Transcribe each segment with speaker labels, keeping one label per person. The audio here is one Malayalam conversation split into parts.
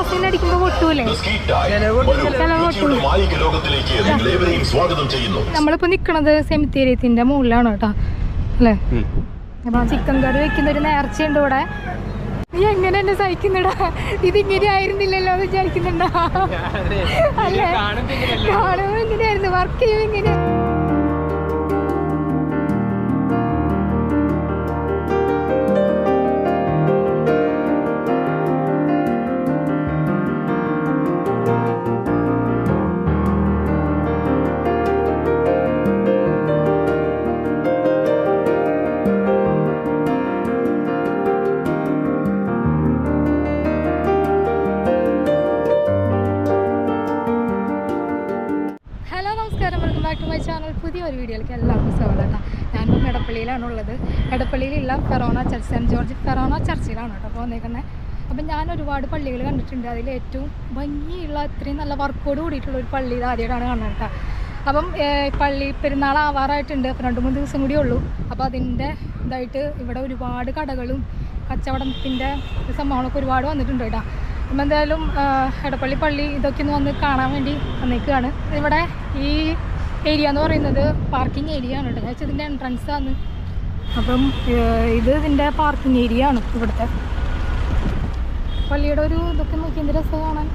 Speaker 1: കേറോസിൻ അടിക്കുമ്പോ പൊട്ടൂലേ? നമ്മളിപ്പോ നിക്കണത് സെമിത്തേരിയത്തിന്റെ മുകളിലാണ് കേട്ടോ അല്ലേ? അപ്പൊ ചിക്കൻ കറി വെക്കുന്ന ഒരു നേർച്ചയുണ്ട് ഇവിടെ. നീ എങ്ങനെ എന്നെ സഹിക്കുന്നുടാ? ഇതിങ്ങനെ ആയിരുന്നില്ലല്ലോ എന്ന് വിചാരിക്കുന്നുണ്ടാ? അല്ലേ, കാണുമ്പോ ഇങ്ങനെയായിരുന്നു, വർക്ക് ചെയ്യുമ്പോ ഇങ്ങനെ. പുതിയൊരു വീഡിയോയിലേക്ക് എല്ലാവർക്കും സ്വാഗതം. ഞാനിപ്പം എടപ്പള്ളിയിലാണുള്ളത്. എടപ്പള്ളിയിലുള്ള forane church, saint George forane ചർച്ചിലാണ് കേട്ടോ അപ്പോൾ വന്നേക്കുന്നത്. അപ്പം ഞാൻ ഒരുപാട് പള്ളികൾ കണ്ടിട്ടുണ്ട്. അതിൽ ഏറ്റവും ഭംഗിയുള്ള ഇത്രയും നല്ല വർക്കോട് കൂടിയിട്ടുള്ള ഒരു പള്ളി ഇത് ആദ്യമായിട്ടാണ് കാണുന്നത് കേട്ടോ. അപ്പം പള്ളി പെരുന്നാൾ ആവാറായിട്ടുണ്ട്. അപ്പം 2-3 ദിവസം കൂടിയേ ഉള്ളൂ. അപ്പോൾ അതിൻ്റെ ഇതായിട്ട് ഇവിടെ ഒരുപാട് കടകളും കച്ചവടത്തിൻ്റെ സംഭവങ്ങളൊക്കെ ഒരുപാട് വന്നിട്ടുണ്ട് കേട്ടോ. അപ്പം എന്തായാലും എടപ്പള്ളി പള്ളി ഇതൊക്കെ ഒന്ന് വന്ന് കാണാൻ വേണ്ടി വന്നേക്കുകയാണ്. ഇവിടെ ഈ ഏരിയ എന്ന് പറയുന്നത് പാർക്കിംഗ് ഏരിയ ആണ് കേട്ടോ. വെച്ചാൽ ഇതിൻ്റെ എൻട്രൻസ് ആണ്. അപ്പം ഇത് ഇതിൻ്റെ പാർക്കിംഗ് ഏരിയ ആണ് ഇവിടുത്തെ പള്ളിയുടെ ഒരു ഇതൊക്കെ നോക്കി എന്ത് രസം കാണാൻ.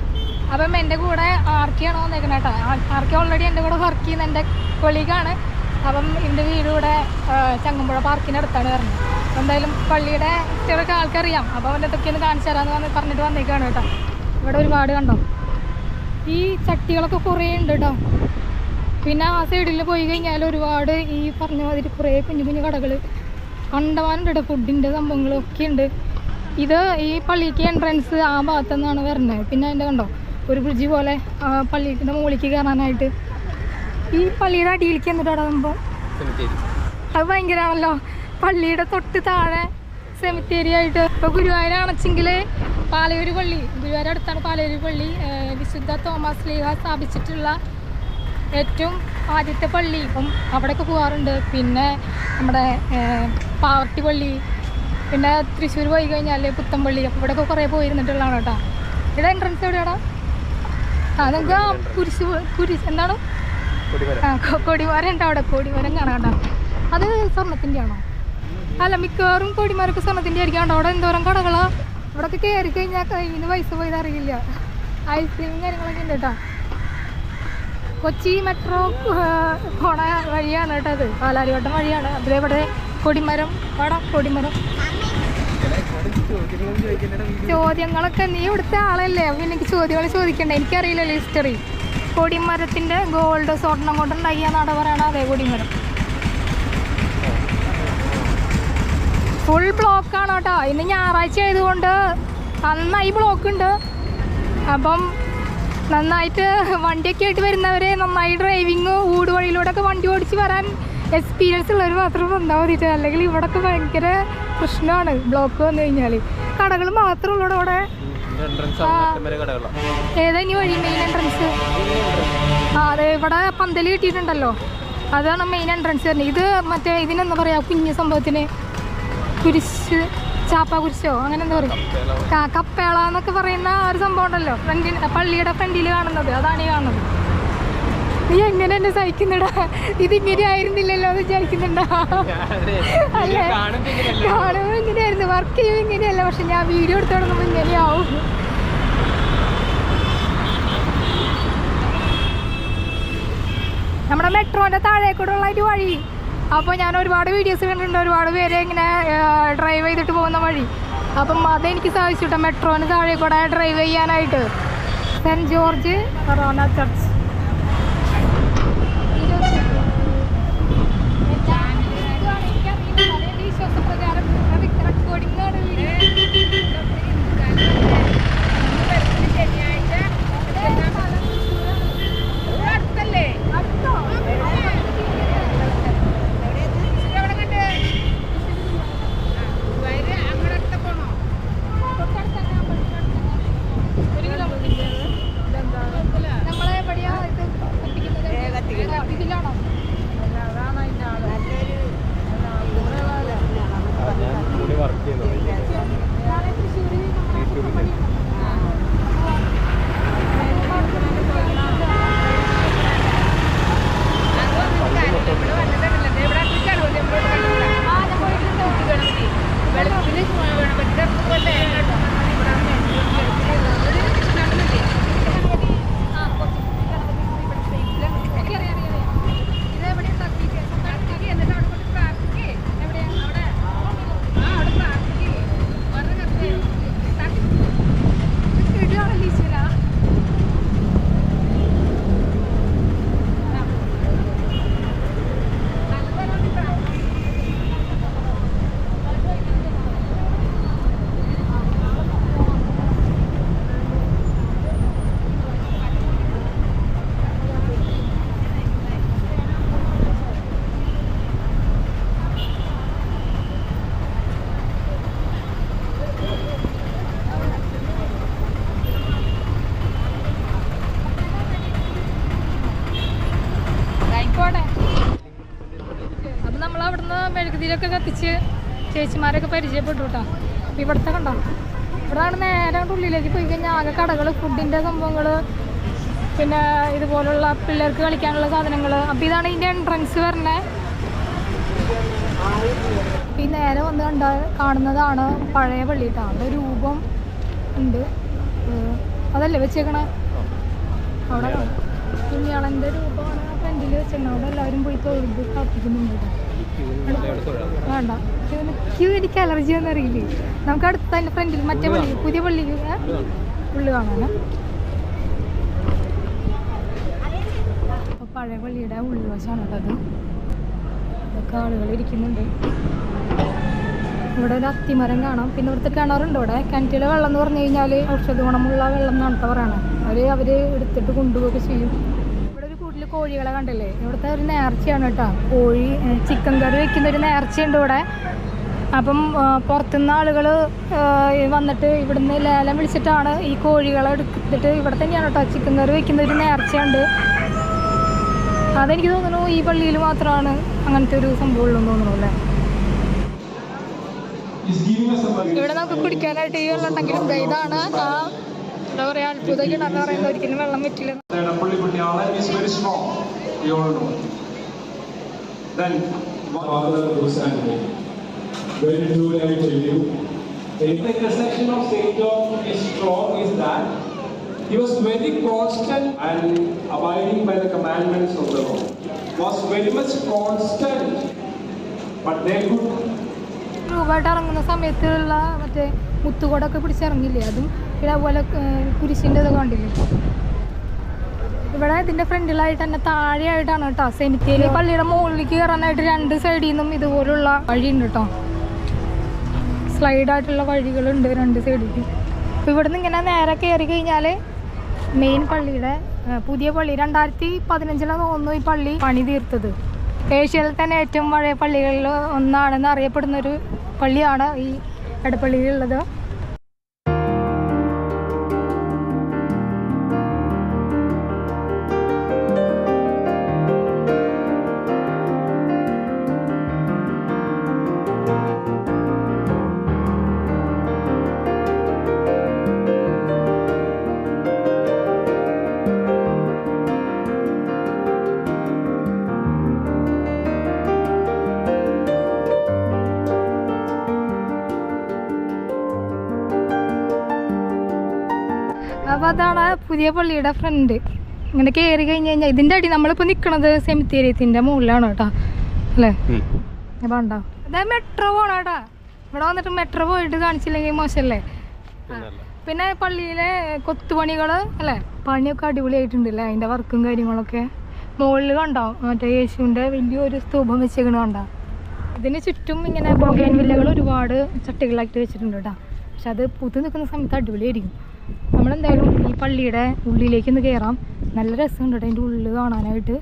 Speaker 1: അപ്പം എൻ്റെ കൂടെ ആർക്കിയാണോ വന്നേക്കുന്നത് കേട്ടോ. ആർക്കി ഓൾറെഡി എൻ്റെ കൂടെ വർക്ക് ചെയ്യുന്ന എൻ്റെ കൊളീഗാണ്. അപ്പം എൻ്റെ വീട് ഇവിടെ ചങ്ങമ്പുഴ പാർക്കിൻ്റെ അടുത്താണ് വരുന്നത്. അപ്പം എന്തായാലും പള്ളിയുടെ ചെറിയൊക്കെ ആൾക്കറിയാം. അപ്പോൾ അവൻ്റെ ഇതൊക്കെ ഒന്ന് കാണിച്ചു തരാമെന്ന് പറഞ്ഞിട്ട് വന്നേക്കാണ് കേട്ടോ. ഇവിടെ ഒരുപാട് കണ്ടോ ഈ ചട്ടികളൊക്കെ കുറേ ഉണ്ട് കേട്ടോ. പിന്നെ ആ സൈഡിൽ പോയി കഴിഞ്ഞാൽ ഒരുപാട് ഈ പറഞ്ഞ മാതിരി കുറേ കുഞ്ഞു കുഞ്ഞു കടകൾ കണ്ടവാനുണ്ട് കേട്ടോ. ഫുഡിൻ്റെ സംഭവങ്ങളൊക്കെ ഉണ്ട്. ഇത് ഈ പള്ളിക്ക് എൻട്രൻസ് ആ ഭാഗത്തു നിന്നാണ് വരുന്നത്. പിന്നെ അതിൻ്റെ കണ്ടോ ഒരു ബ്രിഡ്ജ് പോലെ പള്ളിയുടെ മുകളിലേക്ക് കയറാനായിട്ട്. ഈ പള്ളിയുടെ അടിയിലേക്ക് എന്നിട്ട് ഇടുമ്പോൾ അത് ഭയങ്കരമാണല്ലോ. പള്ളിയുടെ തൊട്ട് താഴെ സെമിത്തേരി ആയിട്ട്. ഇപ്പോൾ ഗുരുവായൂരാണെച്ചെങ്കിൽ പാലയൂർ പള്ളി, ഗുരുവായൂർ അടുത്താണ് പാലയൂർ പള്ളി. വിശുദ്ധ തോമസ് ലീഹ സ്ഥാപിച്ചിട്ടുള്ള ഏറ്റവും ആദ്യത്തെ പള്ളി. ഇപ്പം അവിടെയൊക്കെ പോകാറുണ്ട്. പിന്നെ നമ്മുടെ പാവർട്ടി പള്ളി, പിന്നെ തൃശ്ശൂർ പോയി കഴിഞ്ഞാൽ പുത്തമ്പള്ളി, അപ്പോൾ ഇവിടെയൊക്കെ കുറേ പോയിരുന്നിട്ടുള്ളതാണ് കേട്ടോ. ഇവിടെ എൻട്രൻസ് എവിടെയാണോ? നമുക്ക് കുരിശ് എന്താണ് കൊടിമരം ഉണ്ട് അവിടെ. കൊടിമരം കാണാം കേട്ടോ. അത് സ്വർണ്ണത്തിൻ്റെ ആണോ? അല്ല, മിക്കവാറും കൊടിമരമൊക്കെ സ്വർണ്ണത്തിൻ്റെ ആയിരിക്കും കേട്ടോ. അവിടെ എന്തോരം കടകളാണ്. ഇവിടെയൊക്കെ കയറി കഴിഞ്ഞാൽ കയ്യിൽ പൈസ പോയത് അറിയില്ല. ഐസ്ക്രീമും കാര്യങ്ങളൊക്കെ ഉണ്ട് കേട്ടോ. കൊച്ചി മെട്രോ പോണ വഴിയാണ് കേട്ടോ അത്. പാലാരിവട്ടം വഴിയാണ്. അതിലിവിടെ കൊടിമരം, അവിടെ കൊടിമരം. ചോദ്യങ്ങളൊക്കെ നീ ഇവിടുത്തെ ആളല്ലേ, അപ്പം എനിക്ക് ചോദ്യങ്ങൾ ചോദിക്കണ്ടേ? എനിക്കറിയില്ലല്ലോ ഹിസ്റ്ററി. കൊടിമരത്തിൻ്റെ ഗോൾഡ് സ്വർണം കൊണ്ടുണ്ടാക്കിയ നട പറയണ അതേ കൊടിമരം. ഫുൾ ബ്ലോക്കാണ് കേട്ടോ. ഇന്ന് ഞായറാഴ്ച ആയതുകൊണ്ട് നന്നായി ബ്ലോക്ക് ഉണ്ട്. അപ്പം നന്നായിട്ട് വണ്ടിയൊക്കെ ആയിട്ട് വരുന്നവർ നന്നായി ഡ്രൈവിങ് ഊട് വഴിയിലൂടെ ഒക്കെ വണ്ടി ഓടിച്ച് വരാൻ എക്സ്പീരിയൻസ് ഉള്ളവർ മാത്രം വന്നാൽ മതിയിട്ട്. അല്ലെങ്കിൽ ഇവിടെയൊക്കെ ഭയങ്കര പ്രശ്നമാണ് ബ്ലോക്ക് വന്നു കഴിഞ്ഞാൽ. കടകൾ മാത്രമേ ഉള്ളൂ അവിടെ. ഏതാ ഇനി വഴി മെയിൻ എൻട്രൻസ്? അതെ, ഇവിടെ പന്തൽ കിട്ടിയിട്ടുണ്ടല്ലോ, അതാണ് മെയിൻ എൻട്രൻസ് വരുന്നത്. ഇത് മറ്റേ ഇതിനെന്താ പറയുക, കുഞ്ഞു സംഭവത്തിന് കുരിശ്, ചാപ്പ കുരിശോ അങ്ങനെ എന്താ പറയുക, കപ്പേള എന്നൊക്കെ പറയുന്ന ഒരു സംഭവം ഉണ്ടല്ലോ പള്ളിയുടെ ഫ്രണ്ടിൽ കാണുന്നത്. അതാണ് ഈ കാണുന്നത്. നീ എങ്ങനെ എന്നെ സഹിക്കുന്നുടാ? ഇതിങ്ങനെ ആയിരുന്നില്ലല്ലോ എന്ന് വിചാരിക്കുന്നുണ്ടാ? അല്ലേ, കാണുമ്പോൾ ഇങ്ങനെയായിരുന്നു, വർക്ക് ചെയ്യുമ്പോൾ ഇങ്ങനെയല്ല. പക്ഷെ ഞാൻ വീഡിയോ എടുത്ത് തുടങ്ങുമ്പോൾ ഇങ്ങനെയാവും. നമ്മുടെ മെട്രോൻ്റെ താഴേക്കൂടെയുള്ള ഒരു വഴി. അപ്പോൾ ഞാൻ ഒരുപാട് വീഡിയോസ് കണ്ടിട്ടുണ്ട്, ഒരുപാട് പേര് ഇങ്ങനെ ഡ്രൈവ് ചെയ്തിട്ട് പോകുന്ന വഴി. അപ്പം അതെനിക്ക് സാധിച്ചു കേട്ടോ, മെട്രോന് താഴെ കൂടെ ഡ്രൈവ് ചെയ്യാനായിട്ട്. Saint George forane church. വിശ്വാസപ്രകാരം റെക്കോർഡിംഗ് ആണ് വീഡിയോ. നമ്മളെവിടെയാ വിളക്കൊക്കെ കത്തിച്ച് ചേച്ചിമാരൊക്കെ പരിചയപ്പെട്ടു കേട്ടോ. അപ്പം ഇവിടുത്തെ കണ്ടോ, ഇവിടെയാണ് നേരെ ഉള്ളിലേക്ക് പോയി കഴിഞ്ഞാൽ ആകെ കടകൾ, ഫുഡിൻ്റെ സംഭവങ്ങൾ, പിന്നെ ഇതുപോലുള്ള പിള്ളേർക്ക് കളിക്കാനുള്ള സാധനങ്ങൾ. അപ്പോൾ ഇതാണ് ഇതിൻ്റെ എൻട്രൻസ് വരണേ. ഈ നേരെ വന്ന് കാണുന്നതാണ് പഴയ പള്ളി കേട്ടോ. അവിടെ രൂപം ഉണ്ട്, അതല്ലേ വെച്ചേക്കണേ അവിടെ. കുഞ്ഞാളൻ്റെ രൂപമാണ് ഫ്രണ്ടിൽ വെച്ചേക്കണം. അവിടെ എല്ലാവരും പോയി തൊഴുത് പ്രാർത്ഥിക്കുന്നുണ്ട് കേട്ടോ. വേണ്ട, എനിക്ക് അലർജി ഒന്നും അറിയില്ലേ. നമുക്ക് അടുത്ത അതിൻ്റെ ഫ്രണ്ടിൽ മറ്റേ പള്ളി, പുതിയ പള്ളിക്ക് ഉള്ളു കാണാനോ. അപ്പോൾ പഴയ പള്ളിയുടെ ഉൾവശമാണ് കേട്ടോ അത്. ഇതൊക്കെ ആളുകൾ ഇരിക്കുന്നുണ്ട്. ഇവിടെ ഒരു അത്തിമരം കാണാം. പിന്നെ ഇവിടുത്തെ കിണറുണ്ട്. ഇവിടെ കിണറ്റിലെ വെള്ളം എന്ന് പറഞ്ഞു കഴിഞ്ഞാൽ ഔഷധ ഗുണമുള്ള വെള്ളം എന്നാണ് പറയണത്. അവർ എടുത്തിട്ട് കൊണ്ടുപോവുകയൊക്കെ ചെയ്യും. ഇവിടെ ഒരു കൂട്ടിൽ കോഴികളെ കണ്ടില്ലേ, ഇവിടുത്തെ ഒരു നേർച്ചയാണ് കേട്ടോ. കോഴി ചിക്കൻ കറി വെക്കുന്ന ഒരു നേർച്ചയുണ്ട് ഇവിടെ. അപ്പം പുറത്തുനിന്ന് ആളുകൾ വന്നിട്ട് ഇവിടുന്ന് ലേലം വിളിച്ചിട്ടാണ് ഈ കോഴികളെ എടുത്തിട്ട് ഇവിടെ തന്നെയാണ് കേട്ടോ ചിക്കൻ കറി വെക്കുന്ന ഒരു നേർച്ചയുണ്ട്. അതെനിക്ക് തോന്നുന്നു ഈ പള്ളിയിൽ മാത്രമാണ് അങ്ങനത്തെ ഒരു സംഭവം ഉള്ളതെന്ന് തോന്നുന്നു അല്ലേ. ഇവിടെ നമുക്ക് കുടിക്കാനായിട്ട് ഈ വെള്ളം ഉണ്ടെങ്കിലും ഇതാണ് എന്താ പറയുക, അത്ഭുത കിണറെന്ന് പറയുന്നത്. ഒരിക്കലും വെള്ളം പറ്റില്ല.
Speaker 2: He was very constant and abiding by the commandments of the Lord. Was very much constant, but they could.
Speaker 1: രൂപമായിട്ട് ഇറങ്ങുന്ന സമയത്തുള്ള മറ്റേ മുത്തുകോടൊക്കെ പിടിച്ചിറങ്ങില്ലേ, അതും പിന്നെ അതുപോലെ കുരിശിൻ്റെ ഇതൊക്കെ കണ്ടില്ലേ. ഇവിടെ ഇതിൻ്റെ ഫ്രണ്ടിലായിട്ട് തന്നെ താഴെയായിട്ടാണ് കേട്ടോ സെമിത്തേരി. പള്ളിയുടെ മുകളിലേക്ക് കയറാനായിട്ട് രണ്ട് സൈഡിൽ നിന്നും ഇതുപോലുള്ള വഴിയുണ്ട് കേട്ടോ. സ്ലൈഡായിട്ടുള്ള വഴികളുണ്ട് രണ്ട് സൈഡിലേക്ക്. അപ്പോൾ ഇവിടെ നിന്ന് ഇങ്ങനെ നേരെ കയറി കഴിഞ്ഞാൽ മെയിൻ പള്ളിയുടെ പുതിയ പള്ളി 2015 തോന്നുന്നു ഈ പള്ളി പണി തീർത്തത്. ഏഷ്യയിൽ തന്നെ ഏറ്റവും പഴയ പള്ളികളിൽ ഒന്നാണെന്ന് അറിയപ്പെടുന്നൊരു പള്ളിയാണ് ഈ എടപ്പള്ളിയിലുള്ളത്. അപ്പോൾ അതാണ് പുതിയ പള്ളിയുടെ ഫ്രണ്ട്. ഇങ്ങനെ കയറി കഴിഞ്ഞ് കഴിഞ്ഞാൽ ഇതിൻ്റെ അടി നമ്മളിപ്പോൾ നിൽക്കുന്നത് സെമിത്തേരിയത്തിൻ്റെ മുകളിലാണ് കേട്ടോ അല്ലേ. അപ്പോൾ ഉണ്ടാവും അതായത് മെട്രോ പോകണം കേട്ടോ. ഇവിടെ വന്നിട്ട് മെട്രോ പോയിട്ട് കാണിച്ചില്ലെങ്കിൽ മോശമല്ലേ. പിന്നെ പള്ളിയിലെ കൊത്തുപണികൾ അല്ലേ, പണിയൊക്കെ അടിപൊളിയായിട്ടുണ്ടല്ലേ. അതിൻ്റെ വർക്കും കാര്യങ്ങളൊക്കെ മുകളിൽ കണ്ടോ, മറ്റേ യേശുവിൻ്റെ വലിയൊരു സ്തൂപം വെച്ചേക്കണ കണ്ടോ. ഇതിന് ചുറ്റും ഇങ്ങനെ ബൊഗൈൻ വില്ലകൾ ഒരുപാട് ചട്ടികളാക്കി വെച്ചിട്ടുണ്ട് കേട്ടോ. പക്ഷെ അത് പൂത്ത് നിൽക്കുന്ന സമയത്ത് അടിപൊളിയായിരിക്കും. നമ്മളെന്തായാലും ഈ പള്ളിയുടെ ഉള്ളിലേക്ക് ഒന്ന് കയറാം. നല്ല രസമുണ്ട് കേട്ടോ അതിൻ്റെ ഉള്ളിൽ കാണാനായിട്ട്.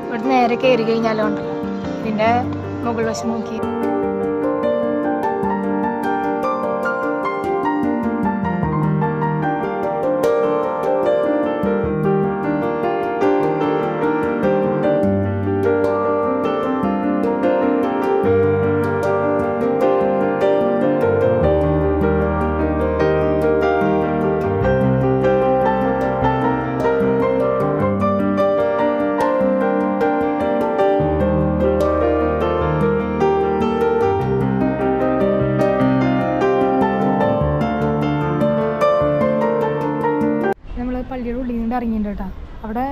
Speaker 1: ഇവിടെ നേരെ കയറി കഴിഞ്ഞാലോ ഉണ്ടല്ലോ ഇതിൻ്റെ മുകൾ വശം നോക്കി പള്ളിയുടെ ഉള്ളിൽ നിന്ന് ഇറങ്ങിയിട്ടുണ്ട് കേട്ടോ. അവിടെ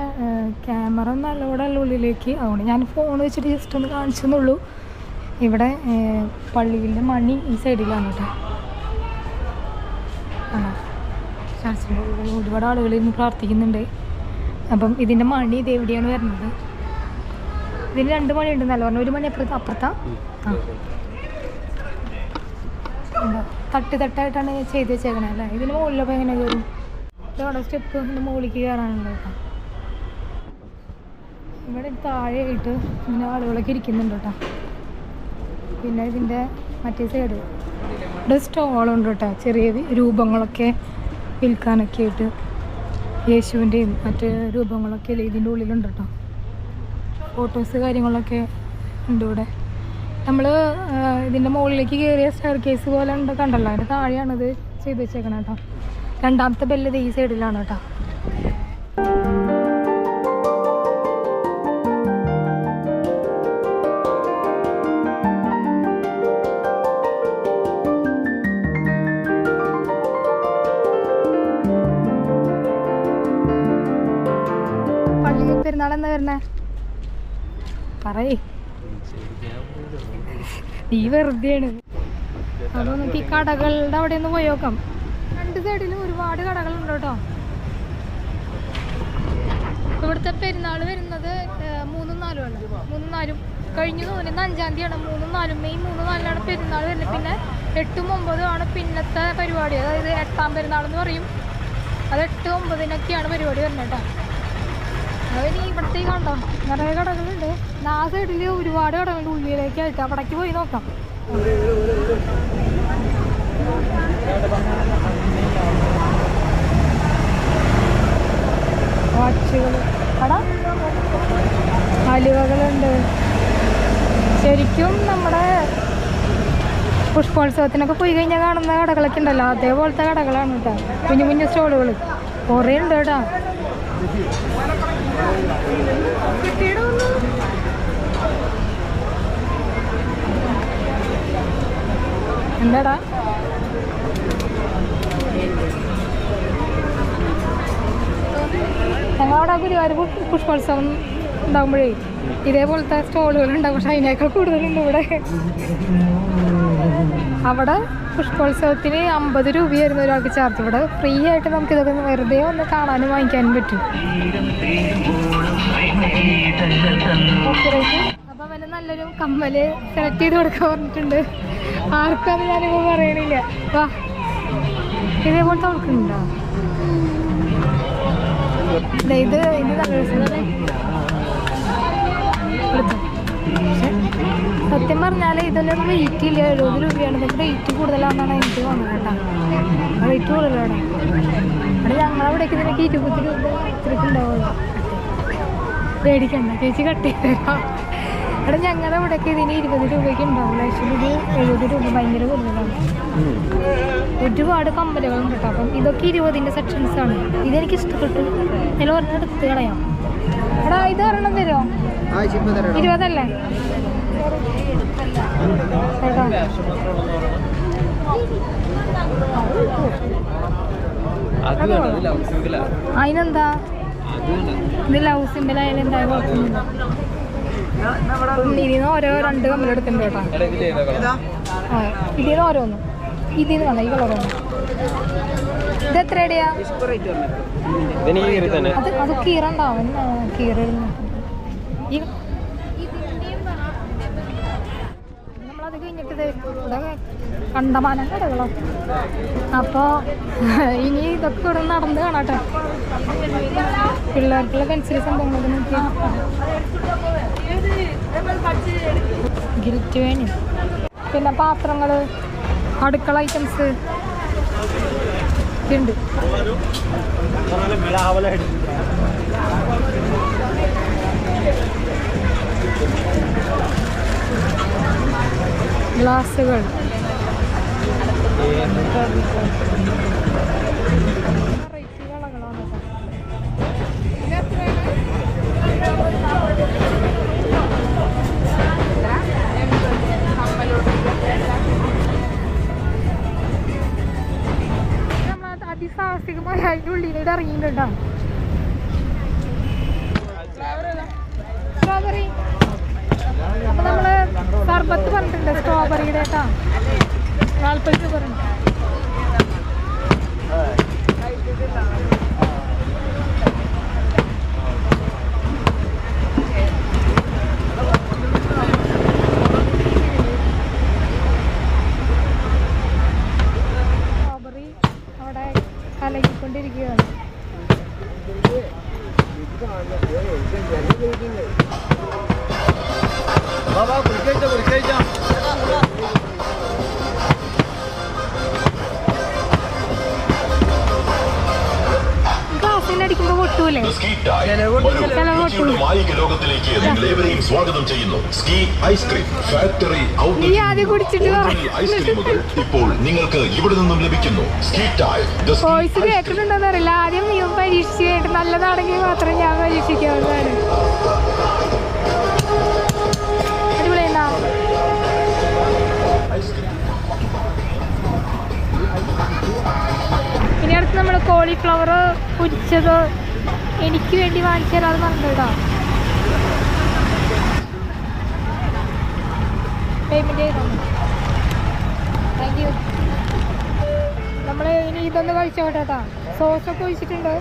Speaker 1: ക്യാമറ നല്ലോടെ ഉള്ള ഉള്ളിലേക്ക്, അതുകൊണ്ട് ഞാൻ ഫോൺ വെച്ചിട്ട് ജസ്റ്റ് ഒന്ന് കാണിച്ചെന്നുള്ളൂ. ഇവിടെ പള്ളിയിലെ മണി ഈ സൈഡിലാണ് കേട്ടോ. ആണോ, ചർച്ചിൻ്റെ ഉള്ളിൽ ഒരുപാട് ആളുകൾ ഇന്ന് പ്രാർത്ഥിക്കുന്നുണ്ട്. അപ്പം ഇതിൻ്റെ മണി ഇത് എവിടെയാണ് വരുന്നത്? ഇതിന് 2 മണിയുണ്ട് എന്നല്ല പറഞ്ഞു. 1 മണി അപ്പുറത്താ. എന്താ തട്ടായിട്ടാണ് ചെയ്ത് വെച്ചേക്കണേ അല്ലേ. ഇതിന് മുകളിലപ്പോൾ എങ്ങനെ കയറും? ഇതോടെ സ്റ്റെപ്പ് ഇതിൻ്റെ മുകളിലേക്ക് കയറാനുള്ളത് കേട്ടോ. ഇവിടെ താഴെയായിട്ട് ഇങ്ങനെ ആളുകളൊക്കെ ഇരിക്കുന്നുണ്ട് കേട്ടോ. പിന്നെ ഇതിൻ്റെ മറ്റേ സൈഡ് ഇവിടെ സ്റ്റോളുണ്ട് കേട്ടോ. ചെറിയ രൂപങ്ങളൊക്കെ വിൽക്കാനൊക്കെ ആയിട്ട് യേശുവിൻ്റെയും മറ്റ് രൂപങ്ങളൊക്കെ ഇതിൻ്റെ ഉള്ളിലുണ്ട് കേട്ടോ. ഫോട്ടോസ് കാര്യങ്ങളൊക്കെ ഉണ്ട് ഇവിടെ. നമ്മൾ ഇതിൻ്റെ മുകളിലേക്ക് കയറിയ സ്റ്റെയർ കേസ് പോലെ ഉണ്ട് കണ്ടല്ലോ, അതിൻ്റെ താഴെയാണിത് ചെയ്ത് വെച്ചേക്കണം കേട്ടോ. രണ്ടാമത്തെ ബെല്ല് ഈ സൈഡിലാണ് കേട്ടോ. പെരുന്നാൾ എന്താ വരണേ പറയേ, നീ വെറുതെയാണ്. അപ്പോൾ നമുക്ക് ഈ കടകളുടെ അവിടെ ഒന്ന് പോയി നോക്കാം. രണ്ട് സൈഡിലും ഒരുപാട് കടകളുണ്ട് കേട്ടോ. ഇവിടുത്തെ പെരുന്നാൾ വരുന്നത് 3-4 ആണ്. 3-4 കഴിഞ്ഞു തോന്നുന്നു. 5-ാം തീയതിയാണ് 3-4. മെയ് 3-4 പെരുന്നാൾ വരുന്നത്. പിന്നെ 8-9 ആണ് പിന്നത്തെ പരിപാടി. അതായത് 8ാം പെരുന്നാൾ എന്ന് പറയും. അത് 8-9 പരിപാടി വരുന്നത് കേട്ടോ. അതിന് ഇവിടത്തേക്ക് കണ്ടോ നിറയെ കടകളുണ്ട്. ആ സൈഡിൽ ഒരുപാട് കടകളുണ്ട് ഉള്ളിലേക്കായിട്ട്. അവിടേക്ക് പോയി നോക്കാം. വാച്ചുകൾ, കട അലുവകളുണ്ട്. ശരിക്കും നമ്മുടെ പുഷ്പോത്സവത്തിനൊക്കെ പോയി കഴിഞ്ഞാൽ കാണുന്ന കടകളൊക്കെ ഉണ്ടല്ലോ, അതേപോലത്തെ കടകളാണ് കേട്ടോ. കുഞ്ഞു കുഞ്ഞു സ്റ്റോളുകൾ കുറേ ഉണ്ട് കേട്ടോ. എന്താടാ ഞങ്ങളവിടെ ഗുരുവായൂർ പുഷ്പോത്സവം ഉണ്ടാകുമ്പോഴേ ഇതേപോലത്തെ സ്റ്റോളുകൾ ഉണ്ടാകും. പക്ഷെ അതിനേക്കാൾ കൂടുതലുണ്ട് ഇവിടെ. അവിടെ പുഷ്പോത്സവത്തിന് 50 രൂപയായിരുന്നു ഒരാൾക്ക് ചാർജ്. ഇവിടെ ഫ്രീ ആയിട്ട് നമുക്കിതൊക്കെ വെറുതെ ഒന്ന് കാണാനും വാങ്ങിക്കാനും പറ്റും. അപ്പം അവന് നല്ലൊരു കമ്മല് സെലക്ട് ചെയ്ത് കൊടുക്കാൻ പറഞ്ഞിട്ടുണ്ട്. ആർക്കും അത് ഞാനിപ്പോൾ പറയണില്ല. വാ, ഇതേപോലത്തെ അവൾക്കുണ്ടോ? ഇത് നല്ല രസമല്ലേ. സത്യം പറഞ്ഞാൽ ഇതൊന്നും വെയിറ്റ് ഇല്ല. 70 രൂപയാണ്. ഇതൊക്കെ റേറ്റ് കൂടുതലാണെന്നാണ് എനിക്ക് തോന്നുന്നത് കേട്ടോ. റേറ്റ് കൂടുതലാണ്. അവിടെ ഞങ്ങളവിടേക്ക് ഇതിനൊക്കെ 20 രൂപ ഇത്രയ്ക്ക് ഉണ്ടാവുള്ളൂ. പേടിക്കണ്ട ചേച്ചി കട്ട് ചെയ്തേക്കാം. അവിടെ ഞങ്ങളുടെ ഇവിടേക്ക് ഇതിന് 20 രൂപയ്ക്ക് ഉണ്ടാവില്ല. ആക്ച്വലി ഇത് 70 രൂപ ഭയങ്കര കൂടുതലാണ്. ഒരുപാട് കമ്പലുകളുണ്ട് കേട്ടോ. അപ്പം ഇതൊക്കെ 20ൻ്റെ സെക്ഷൻസാണ്. ഇതെനിക്ക് ഇഷ്ടപ്പെട്ടു. ഇതിൽ ഒരെണ്ണം എടുത്ത് കളയാം. എടാ ഇത് ഒരെണ്ണം തരുമോ? 20 അല്ലേ കേട്ടോ. അതിനെന്താ ഇത് ലവ് സിമ്പിൾ ആയാലും എന്തായാലും കുഴപ്പമൊന്നുമില്ല. ഇതിൽ നിന്ന് ഓരോ 2 കമ്മലെടുത്തിട്ടുണ്ട് കേട്ടോ. ഇതിൽ നിന്ന് ഓരോന്നും. ഇതിൽ നിന്ന് വേണം ഈ കളറൊന്നും. ഇത് എത്ര ഇടയാ? അത് കീറുണ്ടാവും. കീറിടുന്നു. നമ്മളത് കഴിഞ്ഞിട്ട് ഇവിടെ കണ്ടമാനം കടകളോ. അപ്പോൾ ഇനി ഇതൊക്കെ ഇവിടെ നടന്ന് കാണാട്ടോ. പിള്ളേർക്കുള്ള പെൻസിൽ സംഭവങ്ങളൊക്കെ നോക്കിയാൽ ഗിൽറ്റ് വേണി. പിന്നെ പാത്രങ്ങൾ, അടുക്കള ഐറ്റംസ് ഉണ്ട്. ഗ്ലാസുകൾ, അതിസാഹസികമായി അതിൻ്റെ ഉള്ളിലേക്ക് ഇറങ്ങിയിട്ടുണ്ടോ. സ്ട്രോബെറി. അപ്പോൾ നമ്മൾ സർബത്ത് പറഞ്ഞിട്ടുണ്ട് സ്ട്രോബെറിയുടെ കേട്ടോ. 40 രൂപ പറഞ്ഞു. സ്ട്രോബെറി അവിടെ കലകിക്കൊണ്ടിരിക്കുകയാണ്.
Speaker 3: Ski time. രുചിയുടെ മായിക ലോകത്തിലേക്ക് നിങ്ങളേവരെയും സ്വാഗതം ചെയ്യുന്നു. സ്കീ ഐസ്ക്രീം ഫാക്ടറി ഐസ്ക്രീമുകൾ ഇപ്പോൾ നിങ്ങൾക്ക് ഇവിടെ നിന്നും ലഭിക്കുന്നു. Ski time.
Speaker 1: വോയിസ് കേൾക്കുന്നുണ്ടോന്ന് അറിയില്ല. ആദ്യം നീ പരീക്ഷിച്ച് കേട്ട് നല്ലതാണെങ്കിൽ മാത്രം ഞാൻ പരീക്ഷിക്കാവുന്നതാണ്. അടിപൊളിയുണ്ടോ? ഇനി അടുത്ത് നമ്മൾ കോളിഫ്ലവർ പൊരിച്ചത് എനിക്ക് വേണ്ടി വാങ്ങിച്ചു തരാമെന്ന് പറഞ്ഞിട്ടോ. പേയ്മെൻറ്റ് ചെയ്തോ? Thank you. നമ്മൾ ഇനി ഇതൊന്ന് കഴിച്ചോട്ടെ കേട്ടോ. സോസൊക്കെ ഒഴിച്ചിട്ടുണ്ട്.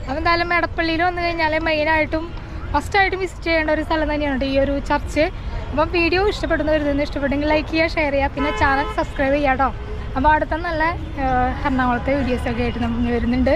Speaker 1: അപ്പം എന്തായാലും എടപ്പള്ളിയിൽ വന്നു കഴിഞ്ഞാൽ മെയിനായിട്ടും ഫസ്റ്റായിട്ടും വിസിറ്റ് ചെയ്യേണ്ട ഒരു സ്ഥലം തന്നെയാണ് ഈ ഒരു ചർച്ച്. അപ്പം വീഡിയോ ഇഷ്ടപ്പെടുന്നവരുന്ന് ഇഷ്ടപ്പെട്ടെങ്കിൽ ലൈക്ക് ചെയ്യുക, ഷെയർ ചെയ്യുക, പിന്നെ ചാനൽ സബ്സ്ക്രൈബ് ചെയ്യുക കേട്ടോ. അപ്പോൾ അടുത്ത നല്ല എറണാകുളത്തെ വീഡിയോസൊക്കെ ആയിട്ട് നമ്മൾ വരുന്നുണ്ട്.